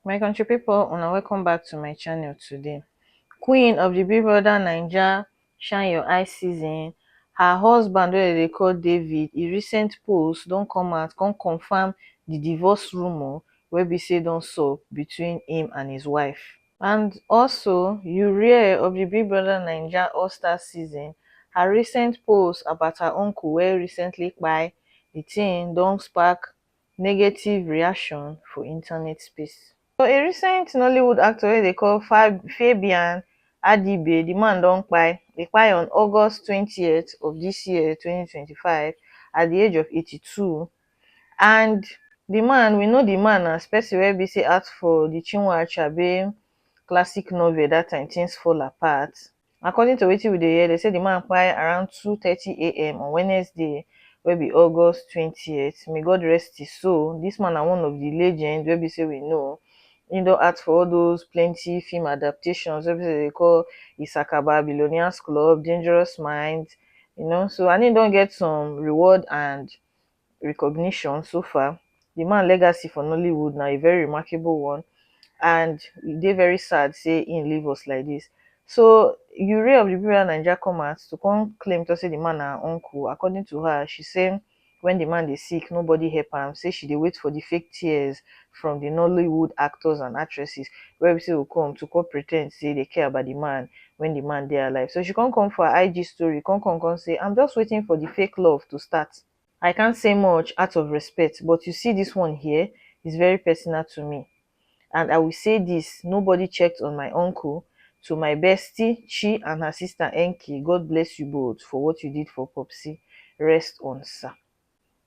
My country people, una welcome back to my channel today. Queen of the Big Brother Naija Shine Your Eye season, her husband wey dey call David, e recent post don come out come confirm the divorce rumour wey be say don sup between him and his wife. And also Uriel of the Big Brother Naija All-Star season, her recent post about her uncle wey recently kpai, the thing don spark negative reaction for internet space. So a recent Nollywood actor wey dey call Fabian Adibe, the man don kpai. He kpai on August 20th of this year 2025 at the age of 82. And the man, we know the man as person wey be say act for the Chinua Achebe classic novel that time Things Fall Apart. According to wetin we dey hear, they say the man kpai around 2:30 a.m. on Wednesday wey be August 20th. May God rest his soul. This man na one of the legends wey be say we know. He don act for all those plenty film adaptations wey they call Isakaba, Billionaires Club, Dangerous Minds, So and he don get some reward and recognition so far. The man legacy for Nollywood na a very remarkable one, and e dey very sad say he leave us like this. So Uriel of the Big Brother Naija come out to come claim to say the man na her uncle. According to her, she say when the man dey sick, nobody help am. Say she dey wait for the fake tears from the Nollywood actors and actresses wey be say go come to come pre ten d say they care about the man when the man dey alive. So she come for her IG story, come say, I'm just waiting for the fake love to start. I can't say much out of respect, but you see this one here is very personal to me. And I will say this, nobody checked on my uncle. To my bestie, Chi, and her sister Enki, God bless you both for what you did for Popsy. Rest on, sir.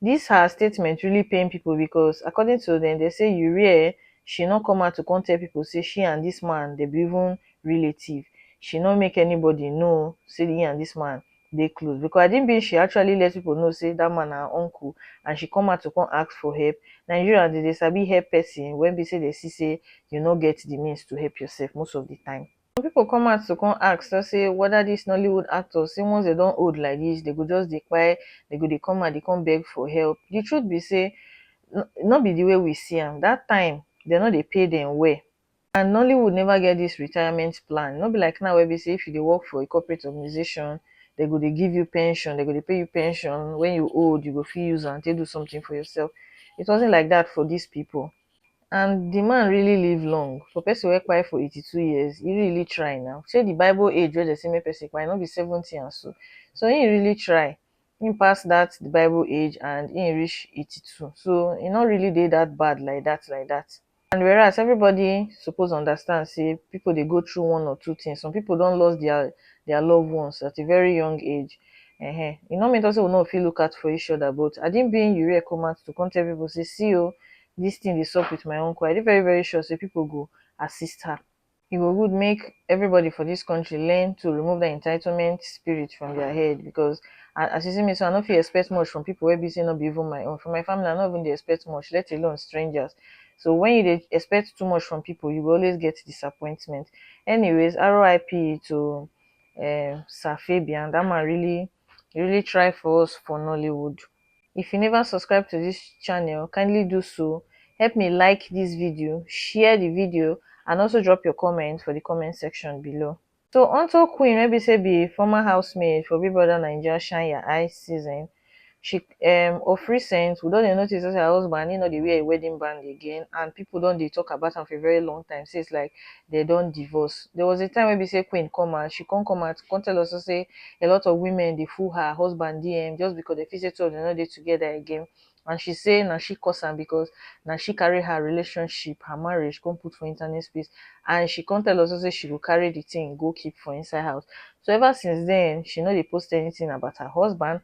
This her statement really pain people because according to them, they say Uriel, she not come out to come tell people say she and this man, they be even relative. She not make anybody know say he and this man they close, because I didn't be she actually let people know say that man her uncle, and she come out to come ask for help. Nigeria they sabi help person when they say they see say you not get the means to help yourself most of the time. Some people come out to come ask to say whether these Nollywood actors, say once they don't old like this, they go just dey quiet, they go dey come out, they come beg for help. The truth be say, not be the way we see them. That time they know they pay them well. And Nollywood never get this retirement plan. Not be like now where we say if you dey work for a corporate organization, they go dey give you pension, they go dey pay you pension. When you old, you go fit use and take do something for yourself. It wasn't like that for these people. And the man really live long. For person wey kpai for 82 years, he really try now. Say the Bible age where they say make person kpai, not be 70 and so. So he really try. He pass that the Bible age and he reach 82. So he not really dey that bad like that. And whereas everybody suppose understand, say people they go through one or two things. Some people don't lose their loved ones at a very young age. You know, mean also we no fit look out for each other, but I didn't bring Uriel come out to come tell people say, see this thing is up with my uncle. I dey very, very sure say people go assist her. It will good make everybody for this country learn to remove the entitlement spirit from their head, because as you see me, so I no fit expect much from people wey be say not be even my own. From my family, I not even dey expect much, let alone strangers. So when you dey expect too much from people, you will always get disappointment. Anyways, RIP to Sir Fabian. That man really try for us for Nollywood. If you never subscribe to this channel, kindly do so. Help me like this video, share the video, and also drop your comment for the comment section below. So onto Queen, maybe say be former housemaid for Big Brother Naija Shine Your Eye season. She of recent we don dey notice say her husband he no dey wear a wedding band again, and people don dey talk about am for a very long time. Say it's like they don divorce. There was a time when be say Queen come out, she come out come tell us say a lot of women dey fool her husband DM just because they feel say two of them no dey together again. And she say na she cause am because na she carry her relationship, her marriage, come put for internet space, and she come tell us say she go carry the thing go keep for inside house. So ever since then, she no dey post anything about her husband,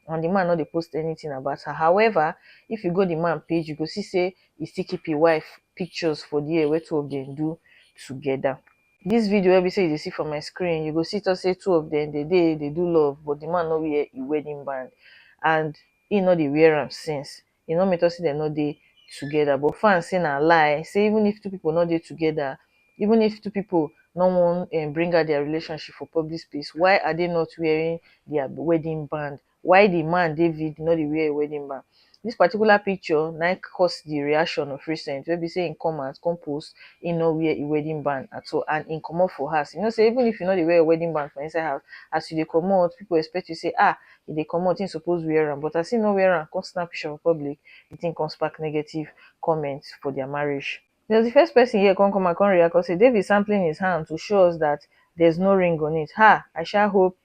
and the man no dey post anything about her. However, if you go the man page, you go see say he still keep his wife pictures for there where two of them do together. This video wey be say you dey see for my screen, you go see to say two of them they do love, but the man no wear a wedding band, and he no dey wear am since. You know me to say they no dey together, but fans say na lie. Say even if two people no dey together, even if two people no wan bring out their relationship for public space, why are they not wearing their wedding band? Why the man David no dey wear a wedding band? This particular picture na cause the reaction of recent wey be say im come out come post im no wear im wedding band at all, and im comot for house. You know say even if you no dey wear your wedding band for inside house, as you dey comot, people expect you say e dey comot, im suppose wear am, but as im no wear am come snap picture for public, the thing come spark negative comments for their marriage. There's the first person here come out come react come say David sampling his hand to show us that there's no ring on it. I sha hope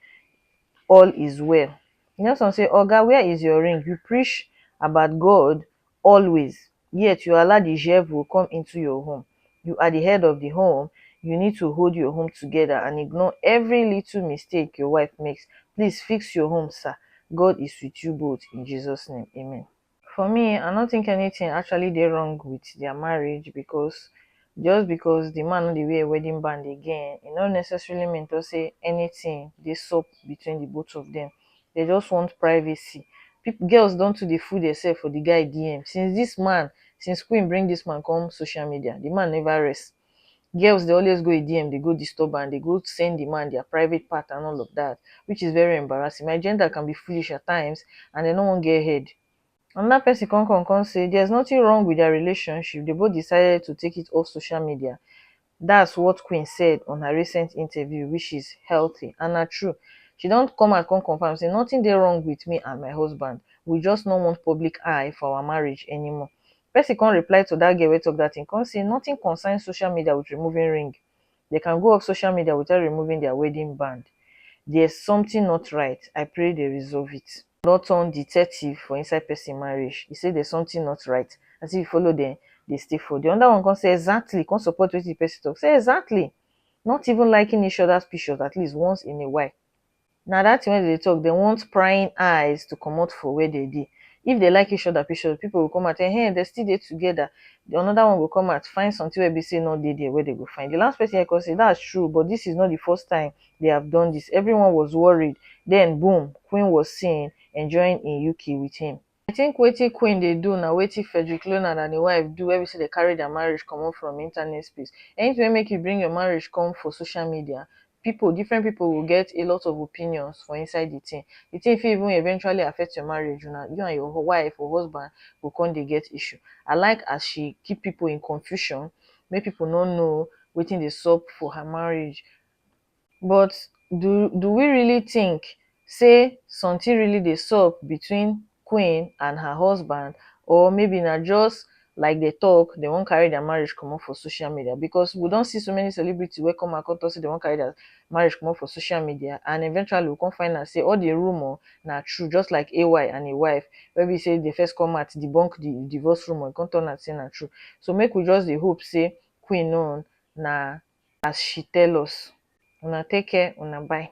all is well. You know, some say, Oga, where is your ring? You preach about God always, yet you allow the devil come into your home. You are the head of the home. You need to hold your home together and ignore every little mistake your wife makes. Please fix your home, sir. God is with you both. In Jesus' name, amen. For me, I don't think anything actually dey wrong with their marriage, because just because the man no dey wear wedding band again, e no necessarily mean to say anything dey sup between the both of them. They just want privacy. Girls don too dey fool themselves for the guy DM. Since Queen bring this man come social media, the man never rest. Girls dey always go DM, dey go disturb am, dey go send the man their private part and all of that, which is very embarrassing. My gender can be foolish at times, and they no wan get head. Another person come say there's nothing wrong with their relationship. They both decided to take it off social media. That's what Queen said on her recent interview, which is healthy and not true. She don't come out come confirm say nothing dey wrong with me and my husband. We just no want public eye for our marriage anymore. Person come reply to that girl wey talk that thing, come say nothing concerns social media with removing ring. They can go off social media without removing their wedding band. There's something not right. I pray they resolve it. Not turn detective for inside person marriage. He say there's something not right. As if you follow them, they stay for. The other one can say exactly, can support what the person talk. Say exactly. Not even liking each other's pictures at least once in a while. Now that when they talk, they want prying eyes to come out for where they did. If they like each other pictures, people will come out and hey, they still there together. The another one will come out, find something where they say no, they there where they go find. The last person I can say that's true, but this is not the first time they have done this. Everyone was worried. Then boom, Queen was seen enjoying in UK with him. I think wetin Queen dey do na wetin Frederick Leonard and im wife do, wey be say they carry their marriage comot from internet space. Anything wey make you bring your marriage come for social media, different people will get a lot of opinions for inside the thing. The thing fit even eventually affect your marriage. You and your wife or husband go come dey get issue. I like as she keep people in confusion, make people no know wetin dey sup for her marriage. But do we really think say something really dey sup between Queen and her husband, or maybe na just like they talk, they wan carry their marriage comot for social media? Because we don see so many celebrities wey come out come talk say they wan carry their marriage comot for social media, and eventually we come find out say all the rumor na true, just like AY and im wife, wey be say they first come out debunk the divorce rumor, come turn out say na true. So make we just dey hope say Queen own na as she tell us. Una take care, una bye.